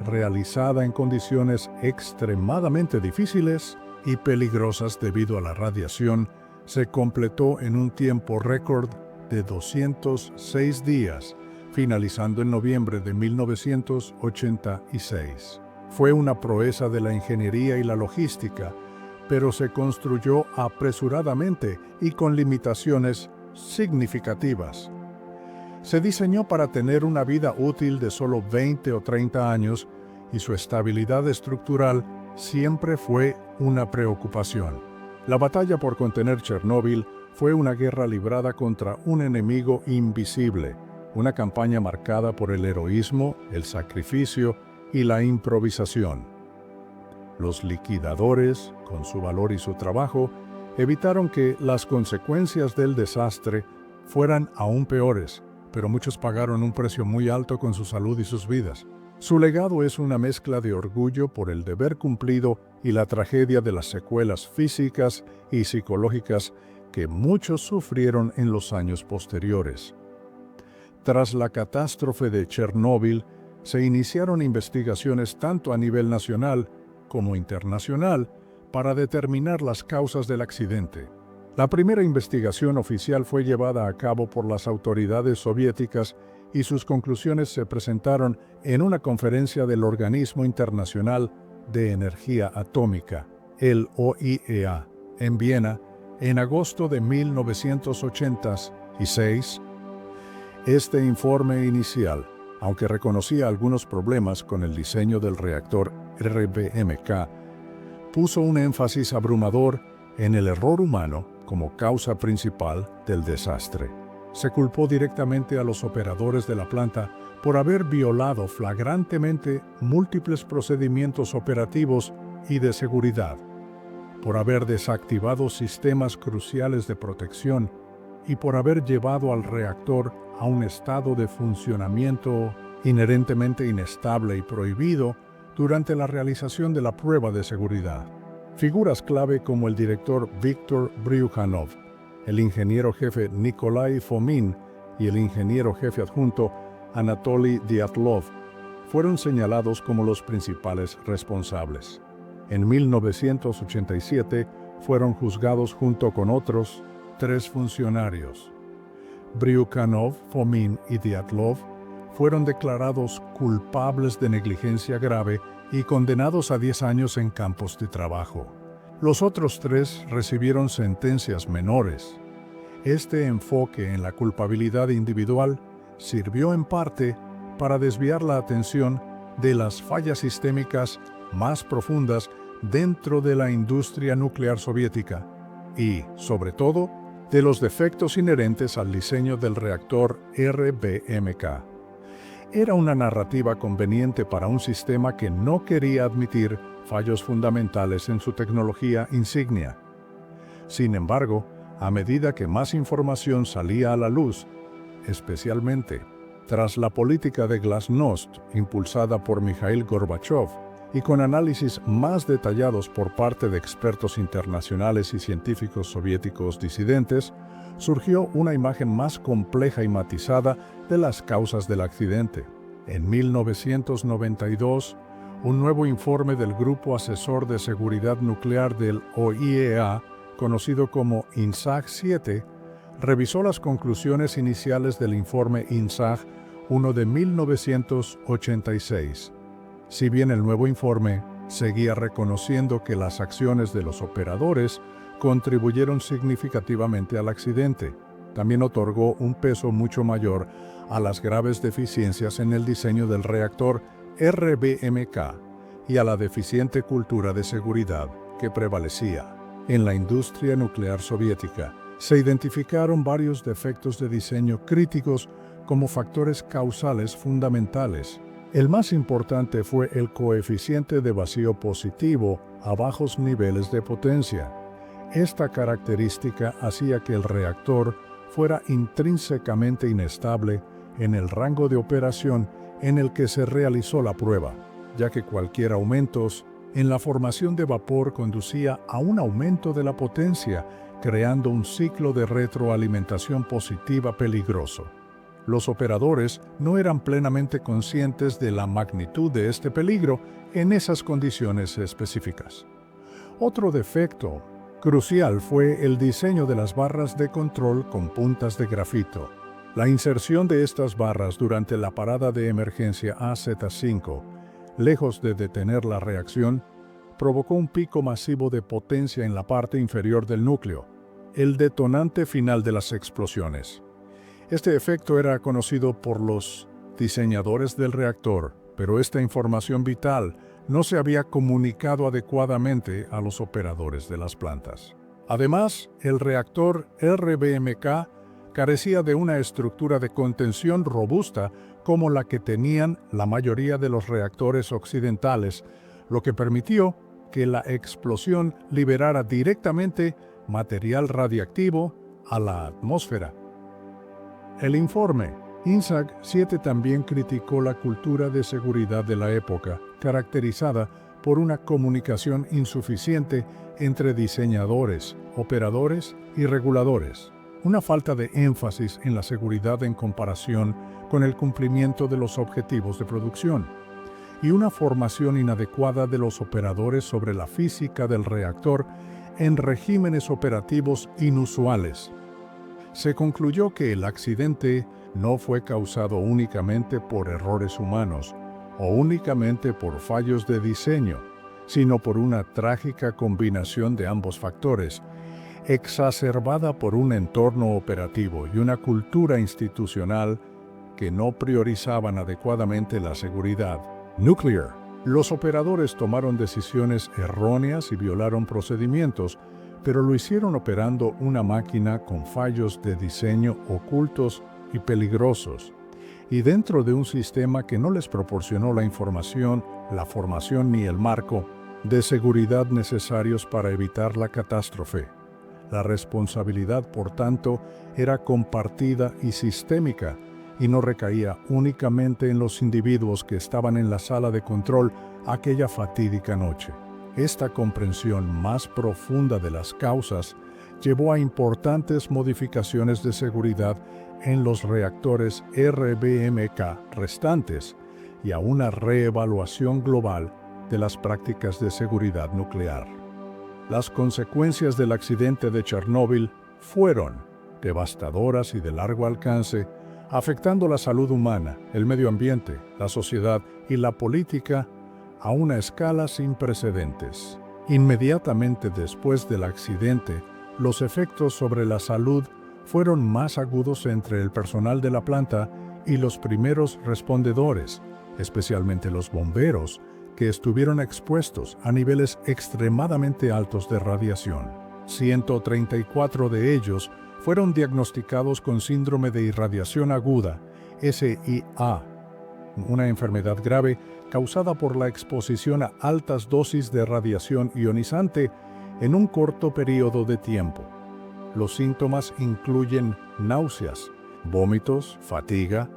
realizada en condiciones extremadamente difíciles y peligrosas debido a la radiación, se completó en un tiempo récord de 206 días, finalizando en noviembre de 1986. Fue una proeza de la ingeniería y la logística, pero se construyó apresuradamente y con limitaciones significativas. Se diseñó para tener una vida útil de solo 20 o 30 años y su estabilidad estructural siempre fue una preocupación. La batalla por contener Chernóbil fue una guerra librada contra un enemigo invisible, una campaña marcada por el heroísmo, el sacrificio y la improvisación. Los liquidadores, con su valor y su trabajo, evitaron que las consecuencias del desastre fueran aún peores, pero muchos pagaron un precio muy alto con su salud y sus vidas. Su legado es una mezcla de orgullo por el deber cumplido y la tragedia de las secuelas físicas y psicológicas que muchos sufrieron en los años posteriores. Tras la catástrofe de Chernóbil, se iniciaron investigaciones tanto a nivel nacional como internacional para determinar las causas del accidente. La primera investigación oficial fue llevada a cabo por las autoridades soviéticas y sus conclusiones se presentaron en una conferencia del Organismo Internacional de Energía Atómica, el OIEA, en Viena, en agosto de 1986. Este informe inicial, Aunque reconocía algunos problemas con el diseño del reactor RBMK, puso un énfasis abrumador en el error humano como causa principal del desastre. Se culpó directamente a los operadores de la planta por haber violado flagrantemente múltiples procedimientos operativos y de seguridad, por haber desactivado sistemas cruciales de protección y por haber llevado al reactor a un estado de funcionamiento inherentemente inestable y prohibido durante la realización de la prueba de seguridad. Figuras clave como el director Viktor Bryukhanov, el ingeniero jefe Nikolai Fomin y el ingeniero jefe adjunto Anatoly Dyatlov fueron señalados como los principales responsables. En 1987 fueron juzgados junto con otros 3 funcionarios. Bryukhanov, Fomin y Dyatlov fueron declarados culpables de negligencia grave y condenados a 10 años en campos de trabajo. Los otros 3 recibieron sentencias menores. Este enfoque en la culpabilidad individual sirvió en parte para desviar la atención de las fallas sistémicas más profundas dentro de la industria nuclear soviética y, sobre todo, de los defectos inherentes al diseño del reactor RBMK. Era una narrativa conveniente para un sistema que no quería admitir fallos fundamentales en su tecnología insignia. Sin embargo, a medida que más información salía a la luz, especialmente tras la política de Glasnost impulsada por Mikhail Gorbachev y con análisis más detallados por parte de expertos internacionales y científicos soviéticos disidentes, surgió una imagen más compleja y matizada de las causas del accidente. En 1992, un nuevo informe del Grupo Asesor de Seguridad Nuclear del OIEA, conocido como INSAG-7, revisó las conclusiones iniciales del informe INSAG 1 de 1986. Si bien el nuevo informe seguía reconociendo que las acciones de los operadores contribuyeron significativamente al accidente, también otorgó un peso mucho mayor a las graves deficiencias en el diseño del reactor RBMK y a la deficiente cultura de seguridad que prevalecía. En la industria nuclear soviética se identificaron varios defectos de diseño críticos como factores causales fundamentales. El más importante fue el coeficiente de vacío positivo a bajos niveles de potencia. Esta característica hacía que el reactor fuera intrínsecamente inestable en el rango de operación en el que se realizó la prueba, ya que cualquier aumento en la formación de vapor conducía a un aumento de la potencia, creando un ciclo de retroalimentación positiva peligroso. Los operadores no eran plenamente conscientes de la magnitud de este peligro en esas condiciones específicas. Otro defecto crucial fue el diseño de las barras de control con puntas de grafito. La inserción de estas barras durante la parada de emergencia AZ5, lejos de detener la reacción, provocó un pico masivo de potencia en la parte inferior del núcleo, el detonante final de las explosiones. Este efecto era conocido por los diseñadores del reactor, pero esta información vital no se había comunicado adecuadamente a los operadores de las plantas. Además, el reactor RBMK carecía de una estructura de contención robusta como la que tenían la mayoría de los reactores occidentales, lo que permitió que la explosión liberara directamente material radiactivo a la atmósfera. El informe INSAG-7 también criticó la cultura de seguridad de la época, caracterizada por una comunicación insuficiente entre diseñadores, operadores y reguladores, una falta de énfasis en la seguridad en comparación con el cumplimiento de los objetivos de producción, y una formación inadecuada de los operadores sobre la física del reactor en regímenes operativos inusuales. Se concluyó que el accidente no fue causado únicamente por errores humanos o únicamente por fallos de diseño, sino por una trágica combinación de ambos factores, exacerbada por un entorno operativo y una cultura institucional que no priorizaban adecuadamente la seguridad nuclear. Los operadores tomaron decisiones erróneas y violaron procedimientos, pero lo hicieron operando una máquina con fallos de diseño ocultos y peligrosos, y dentro de un sistema que no les proporcionó la información, la formación ni el marco de seguridad necesarios para evitar la catástrofe. La responsabilidad, por tanto, era compartida y sistémica, y no recaía únicamente en los individuos que estaban en la sala de control aquella fatídica noche. Esta comprensión más profunda de las causas llevó a importantes modificaciones de seguridad en los reactores RBMK restantes y a una reevaluación global de las prácticas de seguridad nuclear. Las consecuencias del accidente de Chernóbil fueron devastadoras y de largo alcance, afectando la salud humana, el medio ambiente, la sociedad y la política a una escala sin precedentes. Inmediatamente después del accidente, los efectos sobre la salud fueron más agudos entre el personal de la planta y los primeros respondedores, especialmente los bomberos, que estuvieron expuestos a niveles extremadamente altos de radiación. 134 de ellos fueron diagnosticados con síndrome de irradiación aguda, SIA, una enfermedad grave causada por la exposición a altas dosis de radiación ionizante en un corto periodo de tiempo. Los síntomas incluyen náuseas, vómitos, fatiga,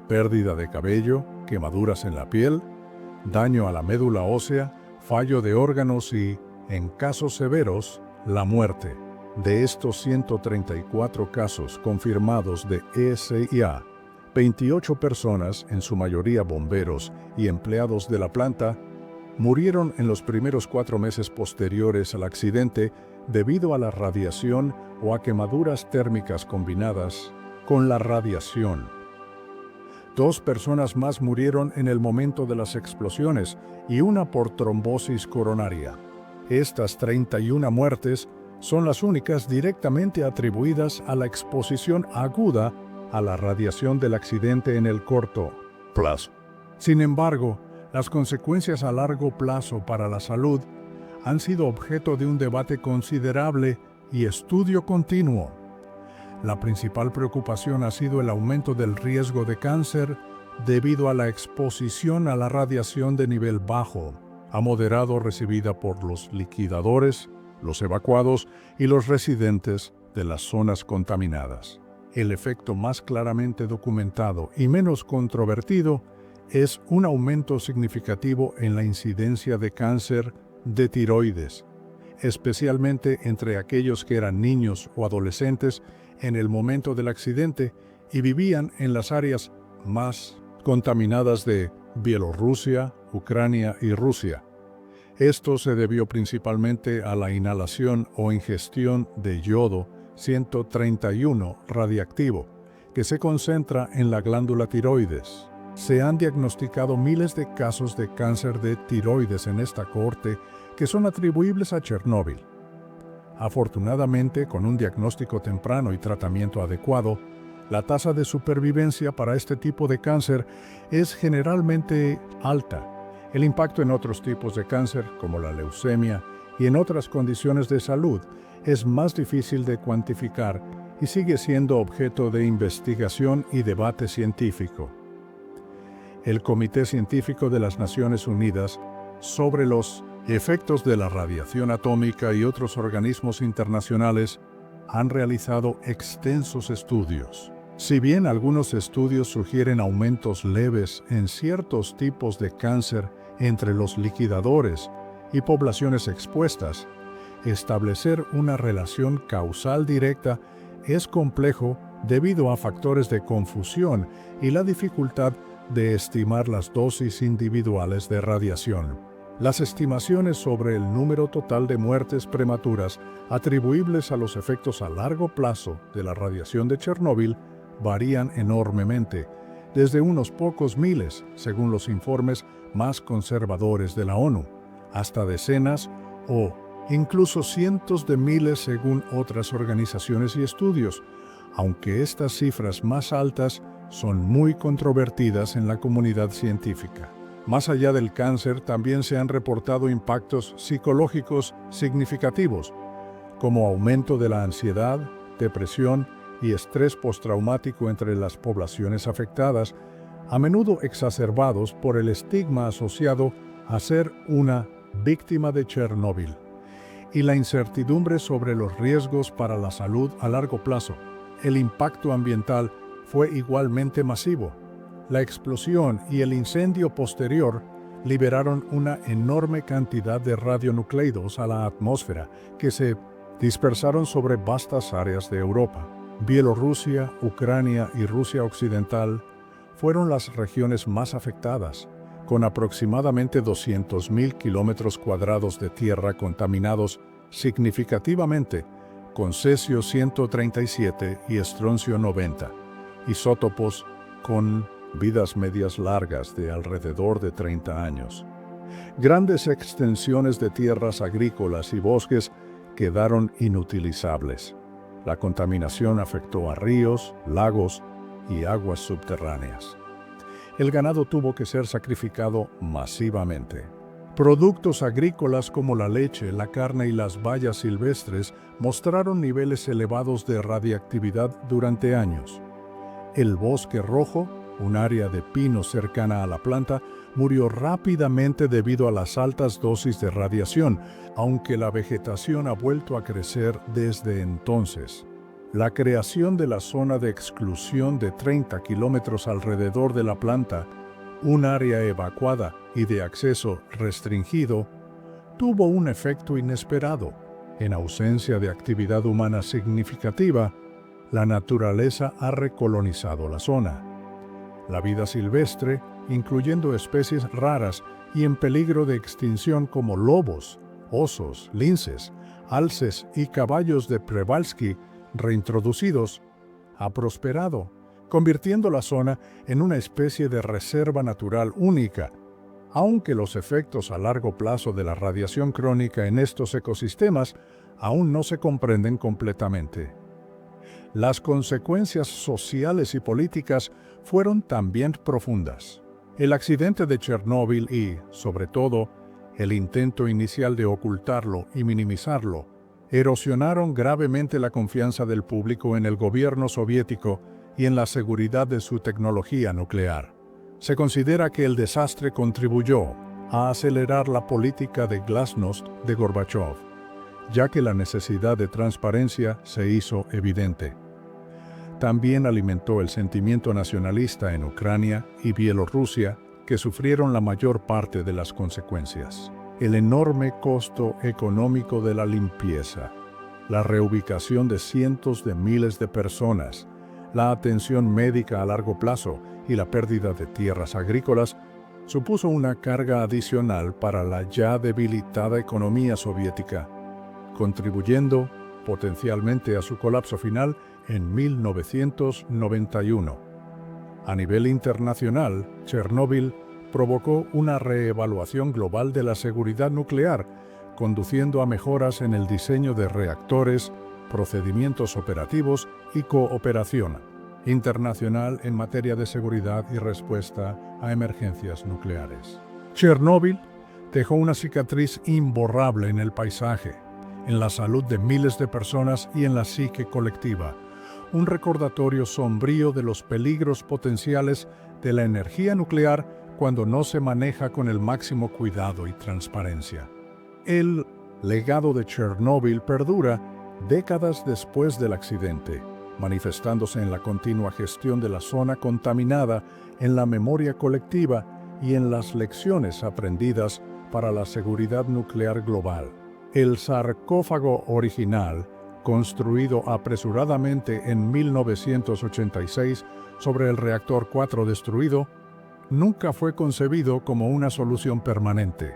pérdida de cabello, quemaduras en la piel, daño a la médula ósea, fallo de órganos y, en casos severos, la muerte. De estos 134 casos confirmados de SIA, 28 personas, en su mayoría bomberos y empleados de la planta, murieron en los primeros 4 meses posteriores al accidente debido a la radiación o a quemaduras térmicas combinadas con la radiación. 2 personas más murieron en el momento de las explosiones y una por trombosis coronaria. Estas 31 muertes son las únicas directamente atribuidas a la exposición aguda a la radiación del accidente en el corto plazo. Sin embargo, las consecuencias a largo plazo para la salud han sido objeto de un debate considerable y estudio continuo. La principal preocupación ha sido el aumento del riesgo de cáncer debido a la exposición a la radiación de nivel bajo a moderado recibida por los liquidadores, los evacuados y los residentes de las zonas contaminadas. El efecto más claramente documentado y menos controvertido es un aumento significativo en la incidencia de cáncer de tiroides, especialmente entre aquellos que eran niños o adolescentes en el momento del accidente y vivían en las áreas más contaminadas de Bielorrusia, Ucrania y Rusia. Esto se debió principalmente a la inhalación o ingestión de yodo 131 radiactivo, que se concentra en la glándula tiroides. Se han diagnosticado miles de casos de cáncer de tiroides en esta cohorte que son atribuibles a Chernóbil. Afortunadamente, con un diagnóstico temprano y tratamiento adecuado, la tasa de supervivencia para este tipo de cáncer es generalmente alta. El impacto en otros tipos de cáncer, como la leucemia, y en otras condiciones de salud, es más difícil de cuantificar y sigue siendo objeto de investigación y debate científico. El Comité Científico de las Naciones Unidas sobre los efectos de la radiación atómica y otros organismos internacionales han realizado extensos estudios. Si bien algunos estudios sugieren aumentos leves en ciertos tipos de cáncer entre los liquidadores y poblaciones expuestas, establecer una relación causal directa es complejo debido a factores de confusión y la dificultad de estimar las dosis individuales de radiación. Las estimaciones sobre el número total de muertes prematuras atribuibles a los efectos a largo plazo de la radiación de Chernóbil varían enormemente, desde unos pocos miles, según los informes más conservadores de la ONU, hasta decenas o incluso cientos de miles según otras organizaciones y estudios, aunque estas cifras más altas son muy controvertidas en la comunidad científica. Más allá del cáncer, también se han reportado impactos psicológicos significativos, como aumento de la ansiedad, depresión y estrés postraumático entre las poblaciones afectadas, a menudo exacerbados por el estigma asociado a ser una víctima de Chernóbil, y la incertidumbre sobre los riesgos para la salud a largo plazo. El impacto ambiental fue igualmente masivo. La explosión y el incendio posterior liberaron una enorme cantidad de radionucleidos a la atmósfera que se dispersaron sobre vastas áreas de Europa. Bielorrusia, Ucrania y Rusia Occidental fueron las regiones más afectadas, con aproximadamente 200.000 kilómetros cuadrados de tierra contaminados significativamente con cesio-137 y estroncio-90, isótopos con vidas medias largas de alrededor de 30 años. Grandes extensiones de tierras agrícolas y bosques quedaron inutilizables. La contaminación afectó a ríos, lagos y aguas subterráneas. El ganado tuvo que ser sacrificado masivamente. Productos agrícolas como la leche, la carne y las bayas silvestres mostraron niveles elevados de radiactividad durante años. El bosque rojo, un área de pinos cercana a la planta, murió rápidamente debido a las altas dosis de radiación, aunque la vegetación ha vuelto a crecer desde entonces. La creación de la zona de exclusión de 30 kilómetros alrededor de la planta, un área evacuada y de acceso restringido, tuvo un efecto inesperado. En ausencia de actividad humana significativa, la naturaleza ha recolonizado la zona. La vida silvestre, incluyendo especies raras y en peligro de extinción como lobos, osos, linces, alces y caballos de Przewalski reintroducidos, ha prosperado, convirtiendo la zona en una especie de reserva natural única, aunque los efectos a largo plazo de la radiación crónica en estos ecosistemas aún no se comprenden completamente. Las consecuencias sociales y políticas fueron también profundas. El accidente de Chernóbil y, sobre todo, el intento inicial de ocultarlo y minimizarlo, erosionaron gravemente la confianza del público en el gobierno soviético y en la seguridad de su tecnología nuclear. Se considera que el desastre contribuyó a acelerar la política de glasnost de Gorbachov, ya que la necesidad de transparencia se hizo evidente. También alimentó el sentimiento nacionalista en Ucrania y Bielorrusia, que sufrieron la mayor parte de las consecuencias. El enorme costo económico de la limpieza, la reubicación de cientos de miles de personas, la atención médica a largo plazo y la pérdida de tierras agrícolas supuso una carga adicional para la ya debilitada economía soviética, contribuyendo potencialmente a su colapso final en 1991. A nivel internacional, Chernóbil provocó una reevaluación global de la seguridad nuclear, conduciendo a mejoras en el diseño de reactores, procedimientos operativos y cooperación internacional en materia de seguridad y respuesta a emergencias nucleares. Chernóbil dejó una cicatriz imborrable en el paisaje, en la salud de miles de personas y en la psique colectiva, un recordatorio sombrío de los peligros potenciales de la energía nuclear cuando no se maneja con el máximo cuidado y transparencia. El legado de Chernóbil perdura décadas después del accidente, manifestándose en la continua gestión de la zona contaminada, en la memoria colectiva y en las lecciones aprendidas para la seguridad nuclear global. El sarcófago original, construido apresuradamente en 1986 sobre el reactor 4 destruido, nunca fue concebido como una solución permanente.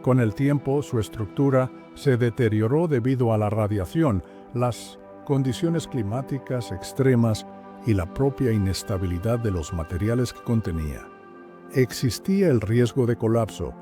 Con el tiempo, su estructura se deterioró debido a la radiación, las condiciones climáticas extremas y la propia inestabilidad de los materiales que contenía. Existía el riesgo de colapso,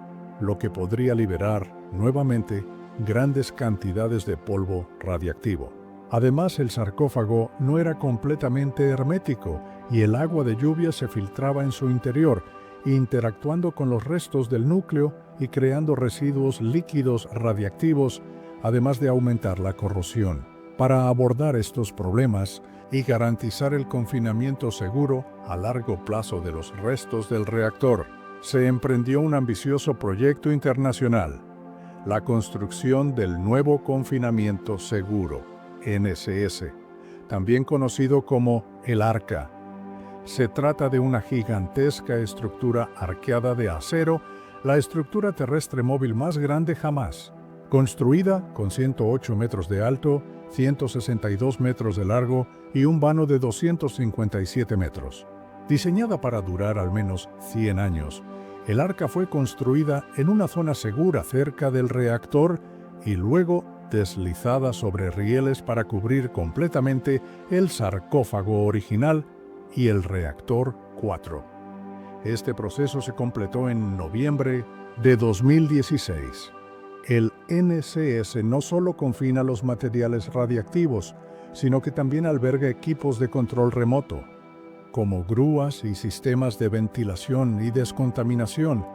lo que podría liberar nuevamente grandes cantidades de polvo radiactivo. Además, el sarcófago no era completamente hermético y el agua de lluvia se filtraba en su interior, interactuando con los restos del núcleo y creando residuos líquidos radiactivos, además de aumentar la corrosión. Para abordar estos problemas y garantizar el confinamiento seguro a largo plazo de los restos del reactor, se emprendió un ambicioso proyecto internacional, la construcción del nuevo confinamiento seguro, NCS, también conocido como el ARCA. Se trata de una gigantesca estructura arqueada de acero, la estructura terrestre móvil más grande jamás, construida con 108 metros de alto, 162 metros de largo y un vano de 257 metros. Diseñada para durar al menos 100 años, el arca fue construida en una zona segura cerca del reactor y luego deslizada sobre rieles para cubrir completamente el sarcófago original y el reactor 4. Este proceso se completó en noviembre de 2016. El NCS no solo confina los materiales radiactivos, sino que también alberga equipos de control remoto, como grúas y sistemas de ventilación y descontaminación,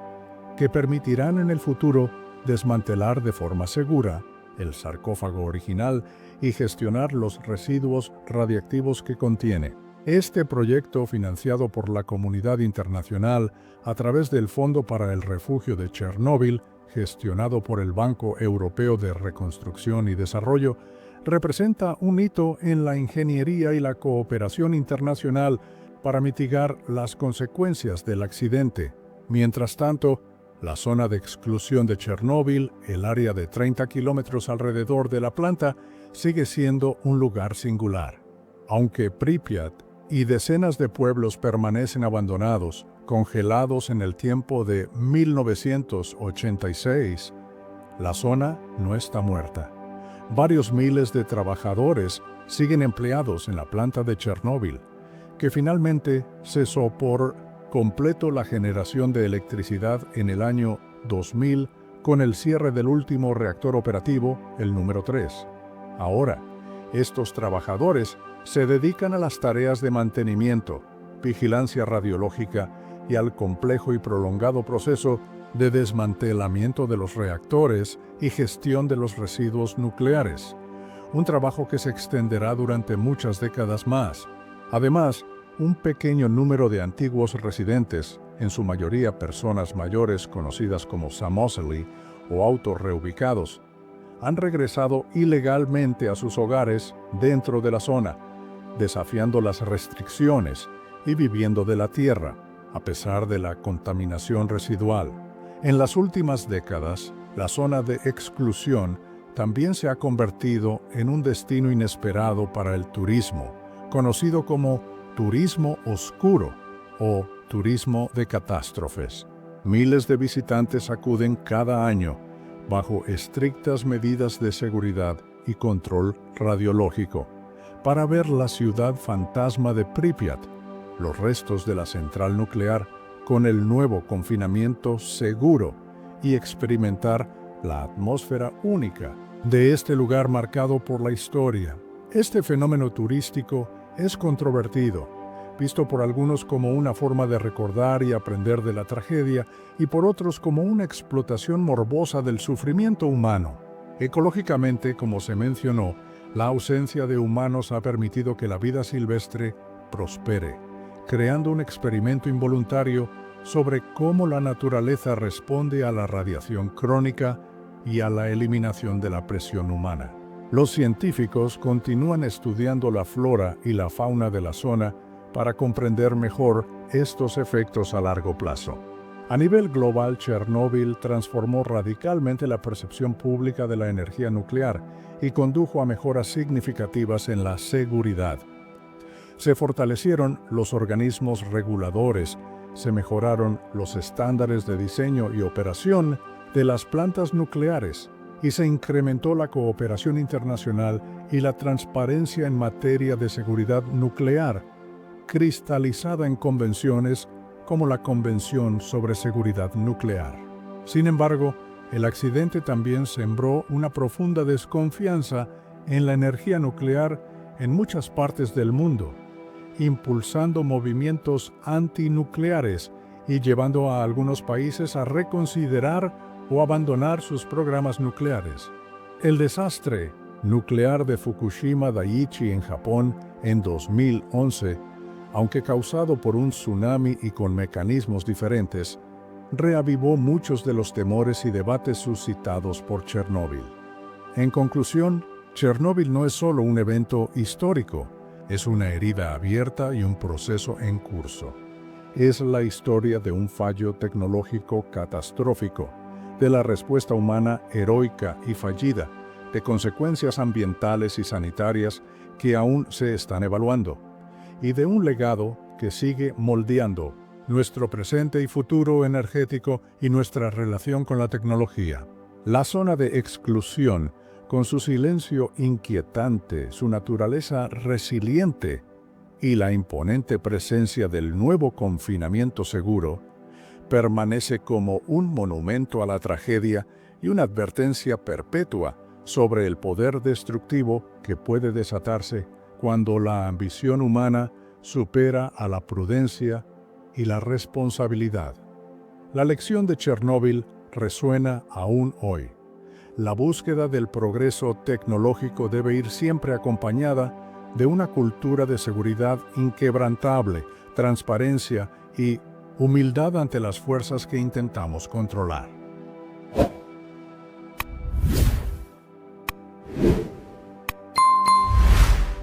que permitirán en el futuro desmantelar de forma segura el sarcófago original y gestionar los residuos radiactivos que contiene. Este proyecto, financiado por la comunidad internacional a través del Fondo para el Refugio de Chernóbil, gestionado por el Banco Europeo de Reconstrucción y Desarrollo, representa un hito en la ingeniería y la cooperación internacional para mitigar las consecuencias del accidente. Mientras tanto, la zona de exclusión de Chernóbil, el área de 30 kilómetros alrededor de la planta, sigue siendo un lugar singular. Aunque Pripyat y decenas de pueblos permanecen abandonados, congelados en el tiempo de 1986, la zona no está muerta. Varios miles de trabajadores siguen empleados en la planta de Chernóbil, que finalmente cesó por completo la generación de electricidad en el año 2000 con el cierre del último reactor operativo, el número 3. Ahora, estos trabajadores se dedican a las tareas de mantenimiento, vigilancia radiológica y al complejo y prolongado proceso de desmantelamiento de los reactores y gestión de los residuos nucleares, un trabajo que se extenderá durante muchas décadas más. Además, un pequeño número de antiguos residentes, en su mayoría personas mayores conocidas como Samozeli o autorreubicados, han regresado ilegalmente a sus hogares dentro de la zona, desafiando las restricciones y viviendo de la tierra, a pesar de la contaminación residual. En las últimas décadas, la zona de exclusión también se ha convertido en un destino inesperado para el turismo, conocido como turismo oscuro o turismo de catástrofes. Miles de visitantes acuden cada año bajo estrictas medidas de seguridad y control radiológico para ver la ciudad fantasma de Pripyat, los restos de la central nuclear con el nuevo confinamiento seguro y experimentar la atmósfera única de este lugar marcado por la historia. Este fenómeno turístico es controvertido, visto por algunos como una forma de recordar y aprender de la tragedia y por otros como una explotación morbosa del sufrimiento humano. Ecológicamente, como se mencionó, la ausencia de humanos ha permitido que la vida silvestre prospere, creando un experimento involuntario sobre cómo la naturaleza responde a la radiación crónica y a la eliminación de la presión humana. Los científicos continúan estudiando la flora y la fauna de la zona para comprender mejor estos efectos a largo plazo. A nivel global, Chernóbil transformó radicalmente la percepción pública de la energía nuclear y condujo a mejoras significativas en la seguridad. Se fortalecieron los organismos reguladores, se mejoraron los estándares de diseño y operación de las plantas nucleares y se incrementó la cooperación internacional y la transparencia en materia de seguridad nuclear, cristalizada en convenciones como la Convención sobre Seguridad Nuclear. Sin embargo, el accidente también sembró una profunda desconfianza en la energía nuclear en muchas partes del mundo, impulsando movimientos antinucleares y llevando a algunos países a reconsiderar o abandonar sus programas nucleares. El desastre nuclear de Fukushima Daiichi en Japón en 2011, aunque causado por un tsunami y con mecanismos diferentes, reavivó muchos de los temores y debates suscitados por Chernóbil. En conclusión, Chernóbil no es solo un evento histórico, es una herida abierta y un proceso en curso. Es la historia de un fallo tecnológico catastrófico, de la respuesta humana heroica y fallida, de consecuencias ambientales y sanitarias que aún se están evaluando, y de un legado que sigue moldeando nuestro presente y futuro energético y nuestra relación con la tecnología. La zona de exclusión, con su silencio inquietante, su naturaleza resiliente y la imponente presencia del nuevo confinamiento seguro, permanece como un monumento a la tragedia y una advertencia perpetua sobre el poder destructivo que puede desatarse cuando la ambición humana supera a la prudencia y la responsabilidad. La lección de Chernóbil resuena aún hoy. La búsqueda del progreso tecnológico debe ir siempre acompañada de una cultura de seguridad inquebrantable, transparencia y humildad ante las fuerzas que intentamos controlar.